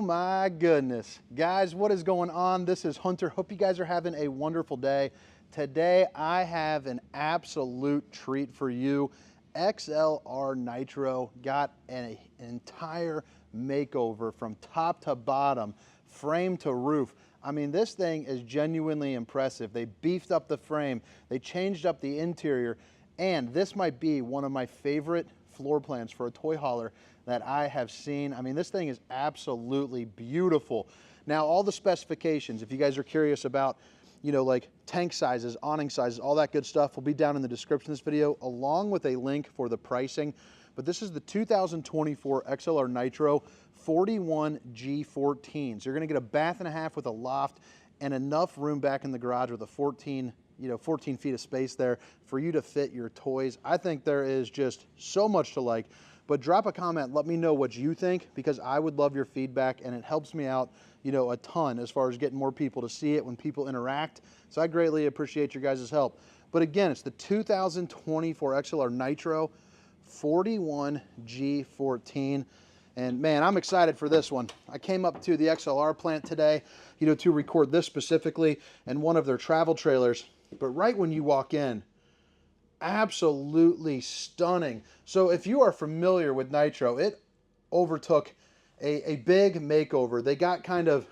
my goodness. Guys, what is going on? This is Hunter. Hope you guys are having a wonderful day. Today, I have an absolute treat for you. XLR Nitro got an entire makeover from top to bottom, frame to roof. I mean, this thing is genuinely impressive. They beefed up the frame, they changed up the interior, and this might be one of my favorite floor plans for a toy hauler that I have seen. I mean, this thing is absolutely beautiful. Now, all the specifications, if you guys are curious about, you know, like tank sizes, awning sizes, all that good stuff will be down in the description of this video, along with a link for the pricing. But this is the 2024 XLR Nitro 41G14. So you're gonna get a bath and a half with a loft and enough room back in the garage with a 14 feet of space there for you to fit your toys. I think there is just so much to like, but drop a comment, let me know what you think, because I would love your feedback and it helps me out, you know, a ton as far as getting more people to see it when people interact. So I greatly appreciate your guys' help. But again, it's the 2024 XLR Nitro 41G14. And man, I'm excited for this one. I came up to the XLR plant today, you know, to record this specifically and one of their travel trailers. But right when you walk in, absolutely stunning. So if you are familiar with Nitro, it overtook a big makeover. They got kind of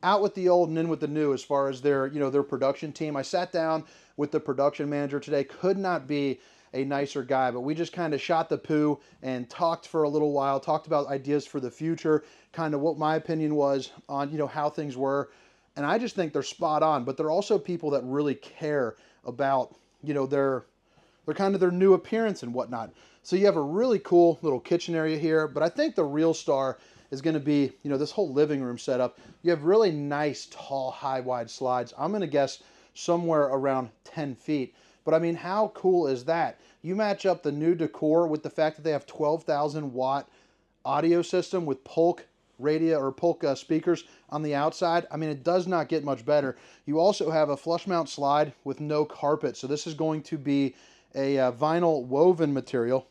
out with the old and in with the new as far as their, you know, their production team. I sat down with the production manager today, could not be a nicer guy, but we just kind of shot the poo and talked for a little while, talked about ideas for the future, kind of what my opinion was on, you know, how things were. And I just think they're spot on, but they're also people that really care about, you know, their kind of their new appearance and whatnot. So you have a really cool little kitchen area here, but I think the real star is going to be, you know, this whole living room setup. You have really nice, tall, high, wide slides. I'm going to guess somewhere around 10 feet. But I mean, how cool is that? You match up the new decor with the fact that they have 12,000 watt audio system with Polk radio or Polk speakers on the outside. I mean, it does not get much better. You also have a flush mount slide with no carpet. So this is going to be a vinyl woven material.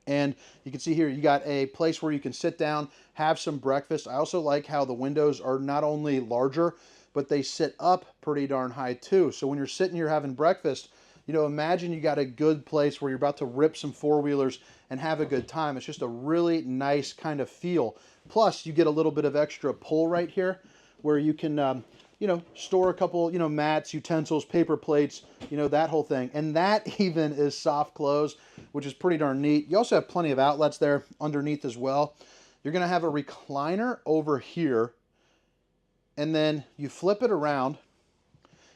And you can see here, you got a place where you can sit down, have some breakfast. I also like how the windows are not only larger, but they sit up pretty darn high too. So when you're sitting here having breakfast, you know, imagine you got a good place where you're about to rip some four-wheelers and have a good time. It's just a really nice kind of feel. Plus, you get a little bit of extra pull right here where you can, you know, store a couple, you know, mats, utensils, paper plates, you know, that whole thing. And that even is soft close, which is pretty darn neat. You also have plenty of outlets there underneath as well. You're going to have a recliner over here, and then you flip it around.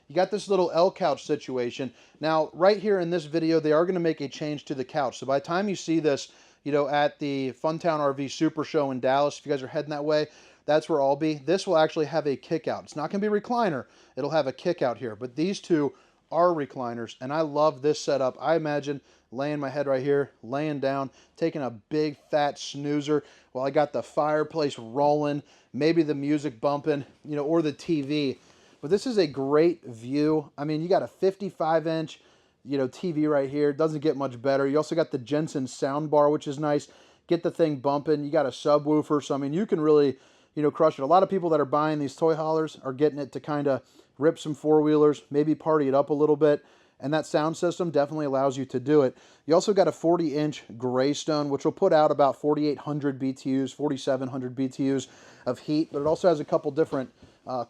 You got this little L couch situation. Now, right here in this video, they are going to make a change to the couch. So by the time you see this, you know, at the Funtown RV Super Show in Dallas, if you guys are heading that way, that's where I'll be. This will actually have a kick out. It's not going to be a recliner. It'll have a kick out here. But these two are recliners, and I love this setup. I imagine laying my head right here, laying down, taking a big fat snoozer while I got the fireplace rolling, maybe the music bumping, you know, or the TV. But this is a great view. I mean, you got a 55-inch, you know, TV right here. Doesn't get much better. You also got the Jensen sound bar, which is nice. Get the thing bumping. You got a subwoofer. So, I mean, you can really, you know, crush it. A lot of people that are buying these toy haulers are getting it to kind of rip some four-wheelers, maybe party it up a little bit. And that sound system definitely allows you to do it. You also got a 40-inch Greystone, which will put out about 4,800 BTUs, 4,700 BTUs of heat. But it also has a couple different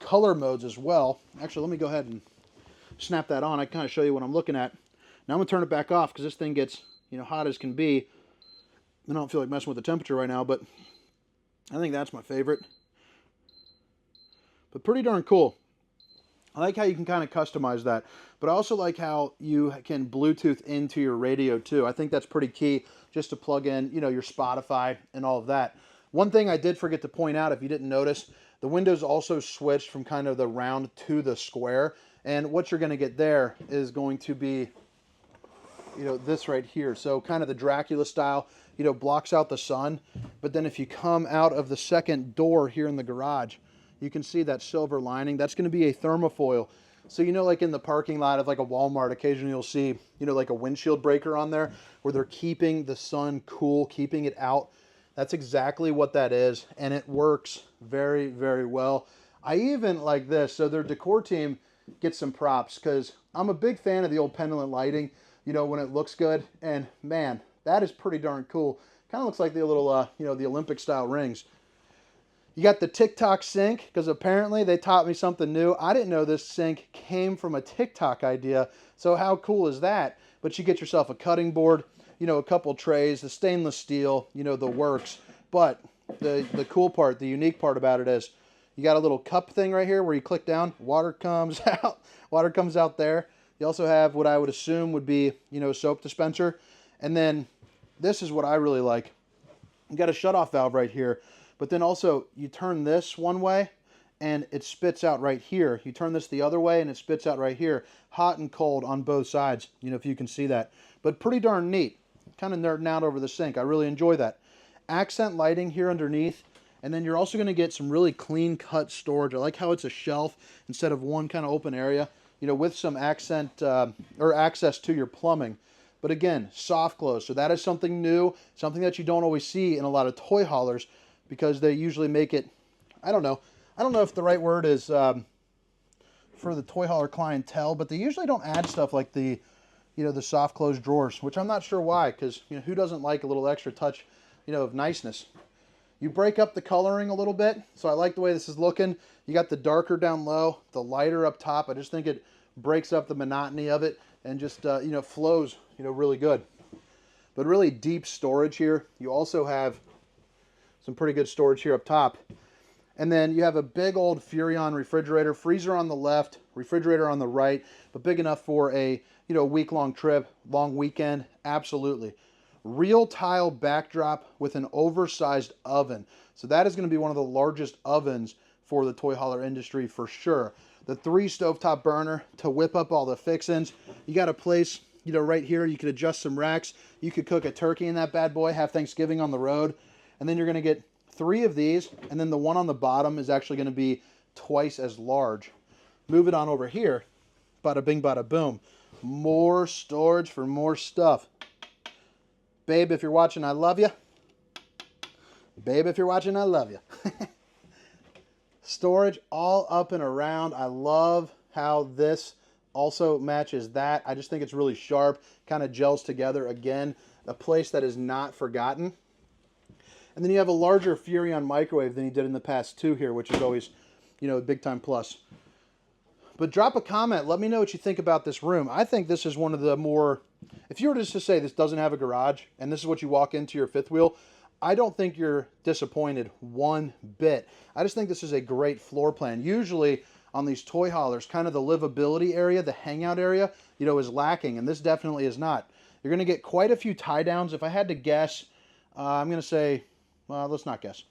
color modes as well. Actually, let me go ahead and snap that on. I can kind of show you what I'm looking at. Now I'm going to turn it back off because this thing gets, you know, hot as can be. I don't feel like messing with the temperature right now, but I think that's my favorite. But pretty darn cool. I like how you can kind of customize that, but I also like how you can Bluetooth into your radio too. I think that's pretty key, just to plug in, you know, your Spotify and all of that. One thing I did forget to point out, if you didn't notice, the windows also switched from kind of the round to the square. And what you're going to get there is going to be, you know, this right here. So kind of the Dracula style, you know, blocks out the sun. But then if you come out of the second door here in the garage, you can see that silver lining. That's going to be a thermofoil. So, you know, like in the parking lot of like a Walmart, occasionally you'll see, you know, like a windshield breaker on there where they're keeping the sun cool, keeping it out. That's exactly what that is, and it works very, very well. I even like this. So their decor team gets some props because I'm a big fan of the old pendulum lighting, you know, when it looks good. And man, that is pretty darn cool. Kind of looks like the little, you know, the Olympic style rings. You got the TikTok sink, because apparently they taught me something new. I didn't know this sink came from a TikTok idea, so how cool is that? But you get yourself a cutting board, you know, a couple trays, the stainless steel, you know, the works. But the cool part, the unique part about it is you got a little cup thing right here where you click down, water comes out, water comes out there. You also have what I would assume would be, you know, a soap dispenser. And then this is what I really like. You got a shutoff valve right here. But then also, you turn this one way, and it spits out right here. You turn this the other way, and it spits out right here. Hot and cold on both sides, you know, if you can see that. But pretty darn neat. Kind of nerding out over the sink. I really enjoy that. Accent lighting here underneath. And then you're also going to get some really clean-cut storage. I like how it's a shelf instead of one kind of open area, you know, with some accent or access to your plumbing. But again, soft close. So that is something new, something that you don't always see in a lot of toy haulers, because they usually make it, I don't know if the right word is for the toy hauler clientele, but they usually don't add stuff like the, you know, the soft close drawers, which I'm not sure why, because, you know, who doesn't like a little extra touch, you know, of niceness. You break up the coloring a little bit, so I like the way this is looking. You got the darker down low, the lighter up top. I just think it breaks up the monotony of it and just, you know, flows, you know, really good. But really deep storage here. You also have some pretty good storage here up top. And then you have a big old Furrion refrigerator, freezer on the left, refrigerator on the right, but big enough for a, you know, week-long trip, long weekend, absolutely. Real tile backdrop with an oversized oven. So that is going to be one of the largest ovens for the toy hauler industry for sure. The 3 stovetop burner to whip up all the fixins. You got a place, you know, right here. You could adjust some racks. You could cook a turkey in that bad boy, have Thanksgiving on the road. And then you're going to get 3 of these, and then the one on the bottom is actually going to be twice as large. Move it on over here. Bada bing, bada boom. More storage for more stuff. Babe, if you're watching, I love you. Babe, if you're watching, I love you. Storage all up and around. I love how this also matches that. I just think it's really sharp. Kind of gels together. Again, a place that is not forgotten. And then you have a larger Furrion microwave than you did in the past too here, which is always, you know, a big time plus. But drop a comment. Let me know what you think about this room. I think this is one of the more, if you were just to say this doesn't have a garage and this is what you walk into your fifth wheel, I don't think you're disappointed one bit. I just think this is a great floor plan. Usually on these toy haulers, kind of the livability area, the hangout area, you know, is lacking, and this definitely is not. You're going to get quite a few tie downs. If I had to guess, I'm going to say, well, let's not guess.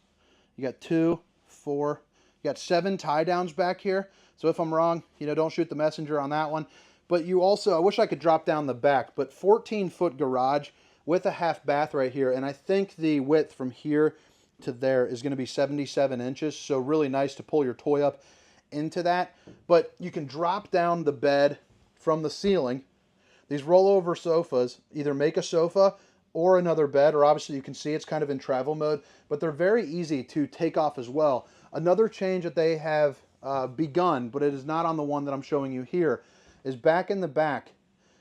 You got 2, 4, you got 7 tie downs back here. So if I'm wrong, you know, don't shoot the messenger on that one. But you also, I wish I could drop down the back, but 14-foot garage with a half bath right here. And I think the width from here to there is going to be 77 inches. So really nice to pull your toy up into that. But you can drop down the bed from the ceiling. These rollover sofas either make a sofa or another bed, or obviously you can see it's kind of in travel mode, but they're very easy to take off as well. Another change that they have begun, but it is not on the one that I'm showing you here, is back in the back.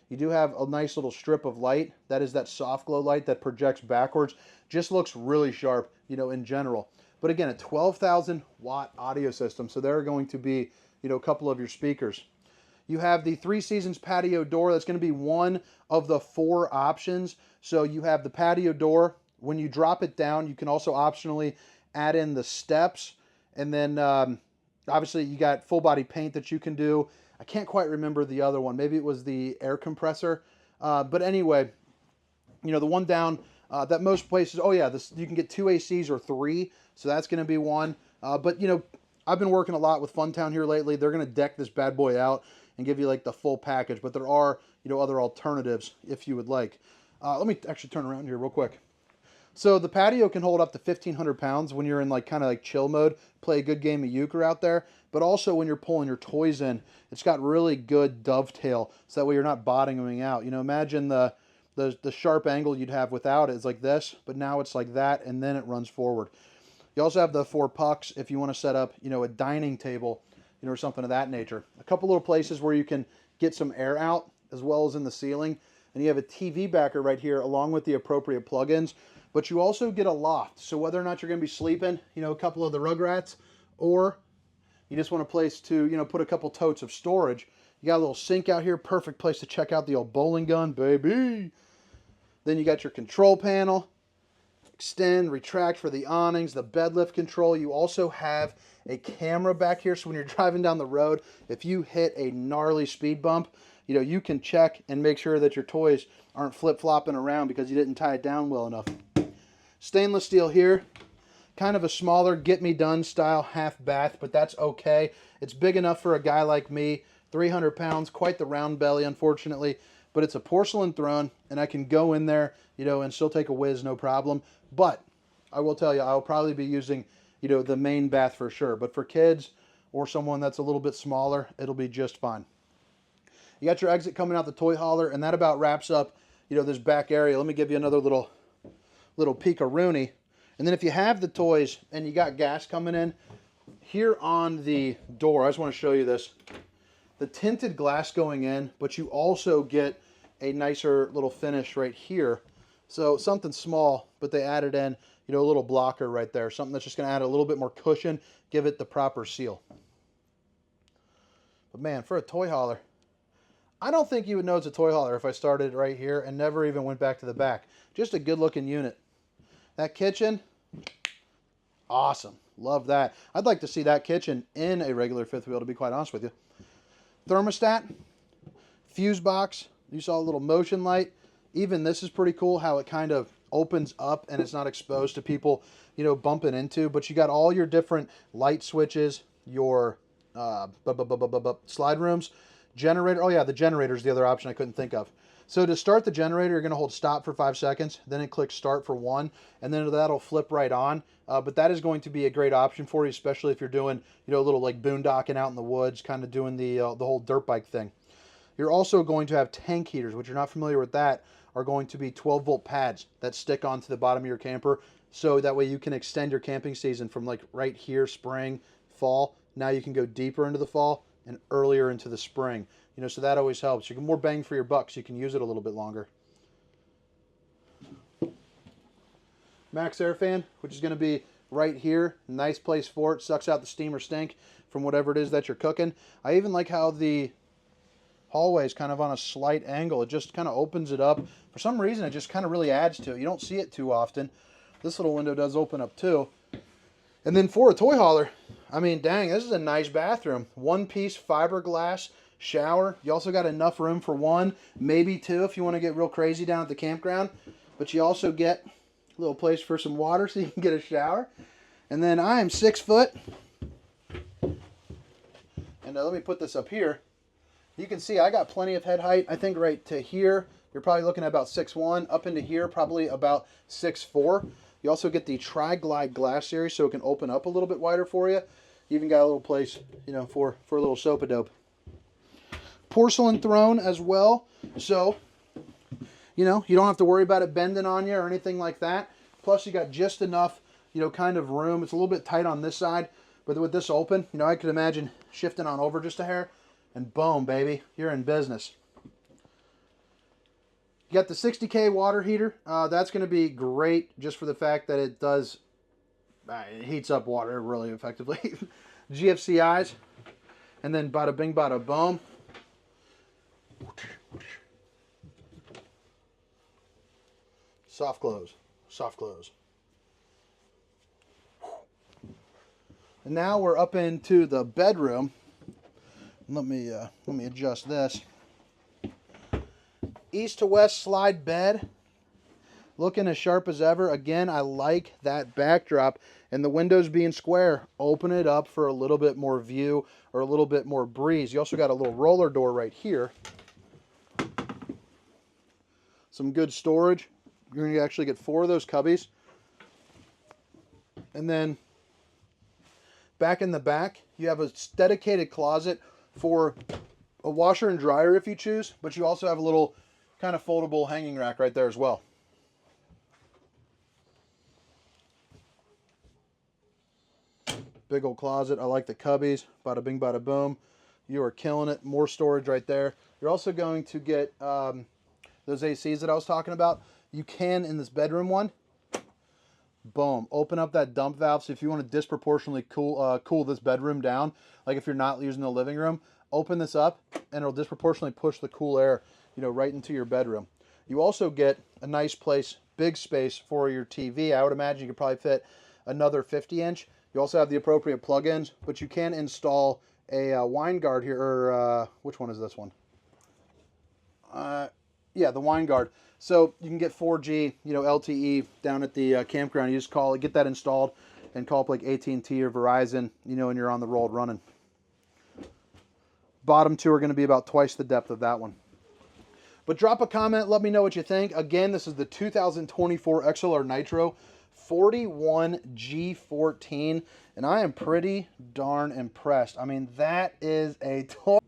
You do have a nice little strip of light. That is that soft glow light that projects backwards. Just looks really sharp, you know, in general. But again, a 12,000 watt audio system, so there are going to be, you know, a couple of your speakers. You have the 3 Seasons patio door. That's going to be one of the 4 options. So you have the patio door. When you drop it down, you can also optionally add in the steps. And then obviously you got full body paint that you can do. I can't quite remember the other one. Maybe it was the air compressor. But anyway, you know, the one down that most places, oh yeah, this, you can get 2 ACs or 3. So that's going to be one. But, you know, I've been working a lot with Funtown here lately. They're going to deck this bad boy out and give you like the full package. But there are, you know, other alternatives if you would like. Let me actually turn around here real quick. So the patio can hold up to 1,500 pounds when you're in like kind of like chill mode, play a good game of euchre out there. But also when you're pulling your toys in, it's got really good dovetail, so that way you're not bottoming out. You know, imagine the The sharp angle you'd have without it is like this, but now it's like that, and then it runs forward. You also have the 4 pucks if you want to set up, a dining table, or something of that nature. A couple little places where you can get some air out, as well as in the ceiling. And you have a TV backer right here, along with the appropriate plugins. But you also get a loft. So whether or not you're going to be sleeping, a couple of the Rugrats, or you just want a place to, put a couple totes of storage, you got a little sink out here, perfect place to check out the old bowling gun, baby. Then you got your control panel, extend, retract for the awnings, the bed lift control. You also have a camera back here, so when you're driving down the road, if you hit a gnarly speed bump, you can check and make sure that your toys aren't flip-flopping around because you didn't tie it down well enough. Stainless steel here, kind of a smaller get-me-done style half bath, but that's okay. It's big enough for a guy like me, 300 pounds, quite the round belly, unfortunately, but it's a porcelain throne, and I can go in there, and still take a whiz, no problem. But I will tell you, I'll probably be using, the main bath for sure. But for kids or someone that's a little bit smaller, it'll be just fine. You got your exit coming out the toy hauler, and that about wraps up, this back area. Let me give you another little peek-a-rooney. And then if you have the toys and you got gas coming in, here on the door, I just want to show you this. The tinted glass going in, but you also get a nicer little finish right here. So something small, but they added in, a little blocker right there. Something that's just going to add a little bit more cushion, give it the proper seal. But man, for a toy hauler, I don't think you would know it's a toy hauler if I started right here and never even went back to the back. Just a good looking unit. That kitchen, awesome. Love that. I'd like to see that kitchen in a regular fifth wheel, to be quite honest with you. Thermostat, fuse box, you saw a little motion light. Even this is pretty cool how it kind of opens up and it's not exposed to people, bumping into. But you got all your different light switches, your slide rooms, generator. Oh yeah, the generator is the other option I couldn't think of. So to start the generator, you're going to hold stop for 5 seconds, then it clicks start for 1, and then that'll flip right on. But that is going to be a great option for you, especially if you're doing, a little like boondocking out in the woods, kind of doing the whole dirt bike thing. You're also going to have tank heaters, which you're not familiar with that, are going to be 12-volt pads that stick onto the bottom of your camper. So that way you can extend your camping season from like right here, spring, fall. Now you can go deeper into the fall and earlier into the spring. So that always helps. You get more bang for your buck, so you can use it a little bit longer. Max air fan, which is going to be right here. Nice place for it. Sucks out the steam or stink from whatever it is that you're cooking. I even like how the hallway is kind of on a slight angle. It just kind of opens it up. For some reason, it just kind of really adds to it. You don't see it too often. This little window does open up too. And then for a toy hauler, I mean, dang, this is a nice bathroom. One-piece fiberglass shower. You also got enough room for 1, maybe 2 if you want to get real crazy down at the campground. But you also get a little place for some water so you can get a shower. And then I am 6 foot. And let me put this up here. You can see I got plenty of head height. I think right to here, you're probably looking at about 6'1". Up into here, probably about 6'4". You also get the Tri-Glide glass series, so it can open up a little bit wider for you. You even got a little place, for a little soap-a-dope. Porcelain throne as well, so you don't have to worry about it bending on you or anything like that. Plus you got just enough kind of room. It's a little bit tight on this side, but with this open, I could imagine shifting on over just a hair, and boom, baby, you're in business. You got the 60K water heater. That's going to be great just for the fact that it does it heats up water really effectively. GFCIs, and then bada bing bada boom. Soft close, soft close. And now we're up into the bedroom. Let me adjust this. East to west slide bed, looking as sharp as ever. Again, I like that backdrop, and the windows being square open it up for a little bit more view or a little bit more breeze. You also got a little roller door right here. Some good storage. You're going to actually get 4 of those cubbies. And then back in the back, you have a dedicated closet for a washer and dryer if you choose, but you also have a little kind of foldable hanging rack right there as well. Big old closet. I like the cubbies. Bada bing, bada boom. You are killing it. More storage right there. You're also going to get those ACs that I was talking about. You can, in this bedroom one, boom, open up that dump valve. So if you want to disproportionately cool this bedroom down, like if you're not using the living room, open this up and it'll disproportionately push the cool air, you know, right into your bedroom. You also get a nice place, big space for your TV. I would imagine you could probably fit another 50-inch. You also have the appropriate plug-ins, but you can install a wine guard here, or which one is this one? Yeah, the wine guard. So you can get 4G, you know, LTE down at the campground. You just call it, get that installed, and call up like AT&T or Verizon, you know, and you're on the road running. Bottom two are going to be about twice the depth of that one. But drop a comment, let me know what you think. Again, this is the 2024 XLR Nitro 41G14, and I am pretty darn impressed. I mean, that is a toy.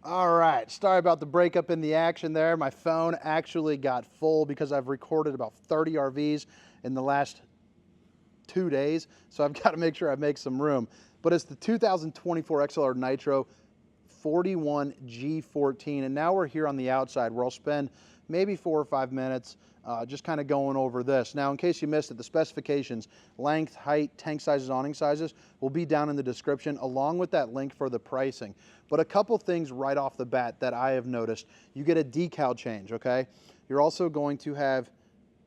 All right, sorry about the breakup in the action there. My phone actually got full because I've recorded about 30 RVs in the last 2 days, so I've got to make sure I make some room. But it's the 2024 XLR Nitro 41G14, and now we're here on the outside where I'll spend maybe 4 or 5 minutes just kind of going over this. Now, in case you missed it, the specifications, length, height, tank sizes, awning sizes will be down in the description along with that link for the pricing. But a couple things right off the bat that I have noticed. You get a decal change, okay? You're also going to have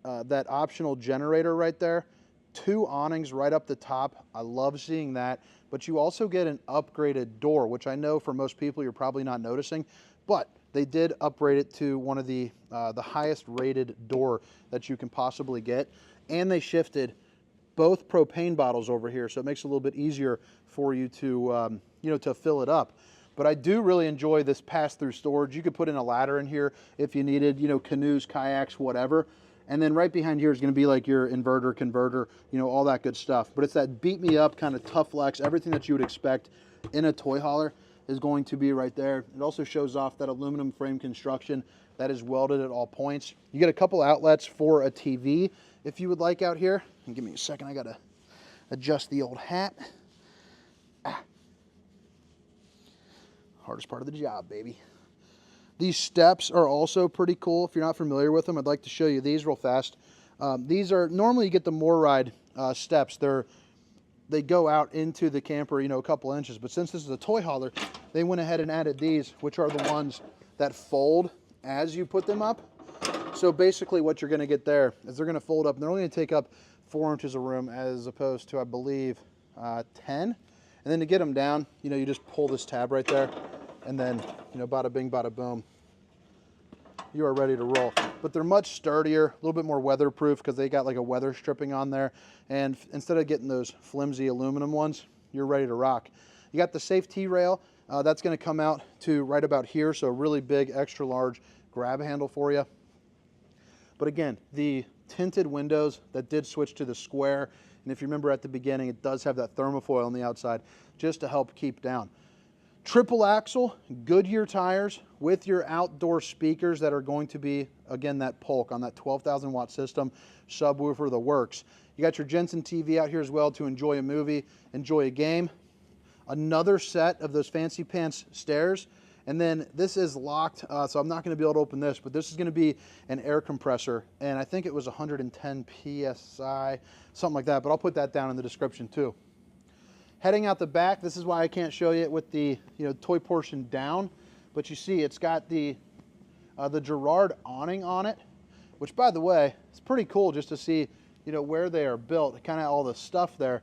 that optional generator right there. 2 awnings right up the top. I love seeing that. But you also get an upgraded door, which I know for most people you're probably not noticing, but they did upgrade it to one of the highest rated door that you can possibly get. And they shifted both propane bottles over here, so it makes it a little bit easier for you to, you know, to fill it up. But I do really enjoy this pass-through storage. You could put in a ladder in here if you needed, you know, canoes, kayaks, whatever. And then right behind here is going to be like your inverter, converter, you know, all that good stuff. But it's that beat me up kind of tough flex, everything that you would expect in a toy hauler is going to be right there. It also shows off that aluminum frame construction that is welded at all points. You get a couple outlets for a TV if you would like out here. And give me a second, I gotta adjust the old hat. Hardest part of the job, baby. These steps are also pretty cool. If you're not familiar with them, I'd like to show you these real fast. These are, normally you get the MORryde steps. They go out into the camper, you know, a couple inches. But since this is a toy hauler, they went ahead and added these, which are the ones that fold as you put them up. So basically what you're going to get there is they're going to fold up. And they're only going to take up 4 inches of room as opposed to, I believe, 10. And then to get them down, you know, you just pull this tab right there. And then, you know, bada bing, bada boom, you are ready to roll. But they're much sturdier, a little bit more weatherproof because they got like a weather stripping on there. And instead of getting those flimsy aluminum ones, you're ready to rock. You got the safety rail. That's going to come out to right about here. So a really big, extra large grab handle for you. But again, the tinted windows that did switch to the square. And if you remember at the beginning, it does have that thermofoil on the outside just to help keep down. Triple axle, Goodyear tires with your outdoor speakers that are going to be, again, that Polk on that 12,000 watt system, subwoofer, the works. You got your Jensen TV out here as well to enjoy a movie, enjoy a game. Another set of those fancy pants stairs. And then this is locked, so I'm not going to be able to open this, but this is going to be an air compressor. And I think it was 110 PSI, something like that, but I'll put that down in the description too. Heading out the back, this is why I can't show you it with the, you know, toy portion down, but you see it's got the Girard awning on it, which, by the way, it's pretty cool just to see, you know, where they are built, kind of all the stuff there.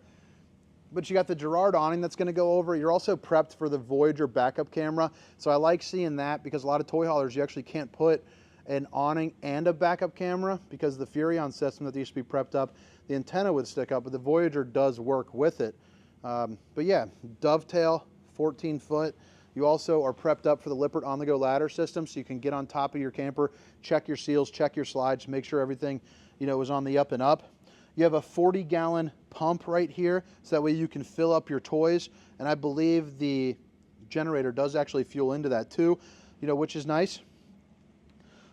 But you got the Girard awning that's going to go over. You're also prepped for the Voyager backup camera, so I like seeing that because a lot of toy haulers you actually can't put an awning and a backup camera because the Furrion system that used to be prepped up, the antenna would stick up, but the Voyager does work with it. But yeah, dovetail, 14 foot. You also are prepped up for the Lippert on-the-go ladder system, so you can get on top of your camper, check your seals, check your slides, make sure everything, you know, is on the up and up. You have a 40-gallon pump right here, so that way you can fill up your toys. And I believe the generator does actually fuel into that too, you know, which is nice.